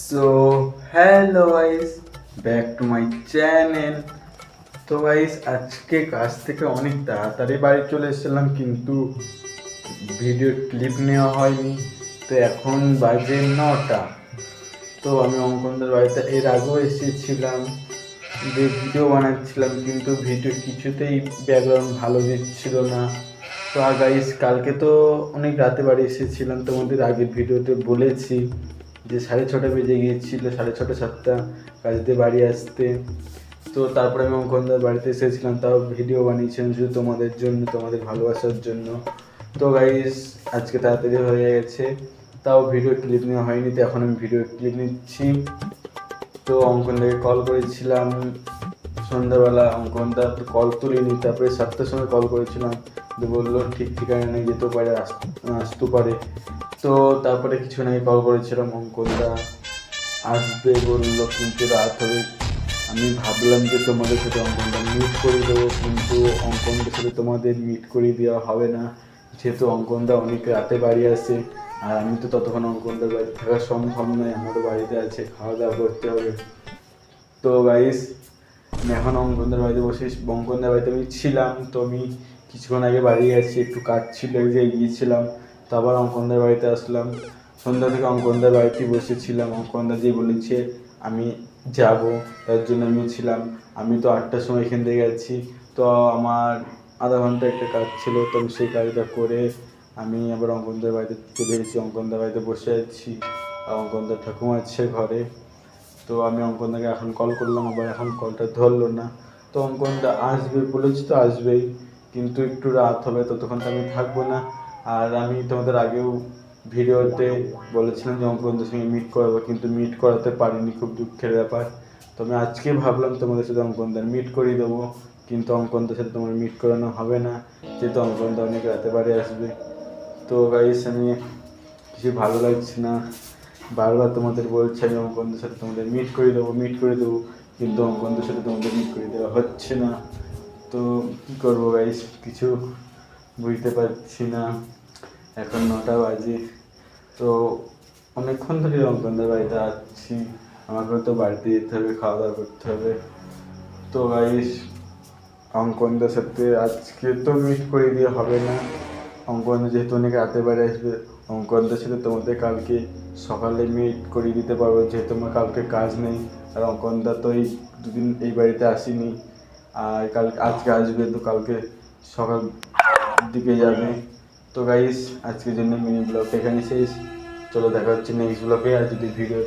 So hello guys, back to my channel. তো guys, আজকে কাজ থেকে অনেক তাড়াতাড়ি বাড়ি চলে এসেছিলাম, কিন্তু ভিডিও ক্লিপ নেওয়া হয়নি। তো এখন বাজে 9টা। তো আমি অঙ্কনদের বাড়িতে এর আগেও এসেছিলাম, যে ভিডিও বানাচ্ছিলাম, কিন্তু ভিডিও কিছুতেই ব্যাকগ্রাউন্ড ভালো দিচ্ছিল না। তো আর গাইস, কালকে তো অনেক রাতে বাড়ি এসেছিলাম, তোমাদের আগের ভিডিওতে বলেছি যে 6:30 বেজে গিয়েছিল, 6:30 7টা কাজতে বাড়ি আসতে। তো তারপরে আমি অঙ্কনদার বাড়িতে এসেছিলাম, তাও ভিডিও বানিয়েছিলাম শুধু তোমাদের জন্য, তোমাদের ভালোবাসার জন্য। তো গাইস, আজকে তাড়াতাড়ি হয়ে গেছে, তাও ভিডিও ক্লিপ নেওয়া হয়নি। তো এখন আমি ভিডিও ক্লিপ নিচ্ছি। তো অঙ্কনদাকে কল করেছিলাম সন্ধ্যাবেলা, অঙ্কনদা তো কল তুলিনি। তারপরে 7টার সময় কল করেছিলাম, তো বললো ঠিক ঠিকানা নেই, যেতেও পারে, আসতে পারে। তো তারপরে কিছুক্ষণ আগে কল করেছিলাম, অঙ্কনদা আসবে বললো, কিন্তু রাত হবে। আমি ভাবলাম যে তোমাদের সাথে অঙ্কনদা মিট করে দেবো, কিন্তু অঙ্কনদার সাথে তোমাদের মিট করিয়ে দেওয়া হবে না, যেহেতু অঙ্কনদা অনেক রাতে বাড়ি আসে। আর আমি তো ততক্ষণ অঙ্কনদার বাড়িতে থাকা সম্ভব নয়, আমারও বাড়িতে আছে, খাওয়া দাওয়া করতে হবে। তো গাইস, আমি এখন অঙ্কনদার বাড়িতে বসে, অঙ্কনদার বাড়িতে আমি ছিলাম। তো আমি কিছুক্ষণ আগে বাড়ি গেছি, একটু কাজ ছিল, এই যে গিয়েছিলাম। তো আবার অঙ্কনদার বাড়িতে আসলাম, সন্ধ্যা থেকে অঙ্কনদার বাড়িতে বসেছিলাম। অঙ্কনদা যে বলেছে আমি যাব, তার জন্য আমি ছিলাম। আমি তো 8টার সময় এখান থেকে গেছি। তো আমার আধা ঘন্টা একটা কাজ ছিল, তো আমি সেই কাজটা করে আমি আবার অঙ্কনদার বাড়িতে চলে এসেছি। অঙ্কনদার বাড়িতে বসে আছি, আর অঙ্কনদার ঠাকুমা আছে ঘরে। তো আমি অঙ্কনদাকে এখন কল করলাম, আবার এখন কলটা ধরলো না। তো অঙ্কনদা আসবে বলেছি, তো আসবেই, কিন্তু একটু রাত হবে, ততক্ষণ তো আমি থাকবো না। আর আমি তোমাদের আগেও ভিডিওতে বলেছিলাম যে অঙ্কনদার সঙ্গে মিট করাবো, কিন্তু মিট করাতে পারিনি, খুব দুঃখের ব্যাপার। তো আমি আজকে ভাবলাম তোমাদের সাথে অঙ্কনদার মিট করিয়ে দেবো, কিন্তু অঙ্কনদার সাথে তোমার মিট করানো হবে না, যেহেতু অঙ্কনদা অনেক রাতে বাড়ি আসবে। তো গাইস, আমি কিছু ভালো লাগছে না, বারবার তোমাদের বলছি আমি অঙ্কনদের সাথে তোমাদের মিট করে দেবো, মিট করে দেবো, কিন্তু অঙ্কনদের সাথে তোমাদের মিট করে দেওয়া হচ্ছে না। তো কী করবো গাইস, কিছু বুঝতে পারছি না। এখন 9টা বাজে। তো অনেকক্ষণ ধরে অঙ্কনদের বাড়িতে আসছি, আমাকে তো বাড়িতে যেতে হবে, খাওয়া দাওয়া করতে হবে। তো গাইস, অঙ্কনদের সাথে আজকে তো মিট করে দিয়ে হবে না। অঙ্কনদা যেহেতু অনেক রাতে বাড়ি আসবে, অঙ্কনদের সাথে তোমাদের কালকে সকালে মিট করিয়ে দিতে পারবো, যেহেতু আমার কালকে কাজ নেই। আর অঙ্কনদা তো এই দুদিন এই বাড়িতে আসেনি, আর আজকে আসবে, তো কালকে সকাল দিকে যাবে। তো গাইস, আজকের জন্য মিনি ব্লগ এখানে শেষ। চলো, দেখা হচ্ছে নেক্সট ব্লগে। আর যদি ভিডিও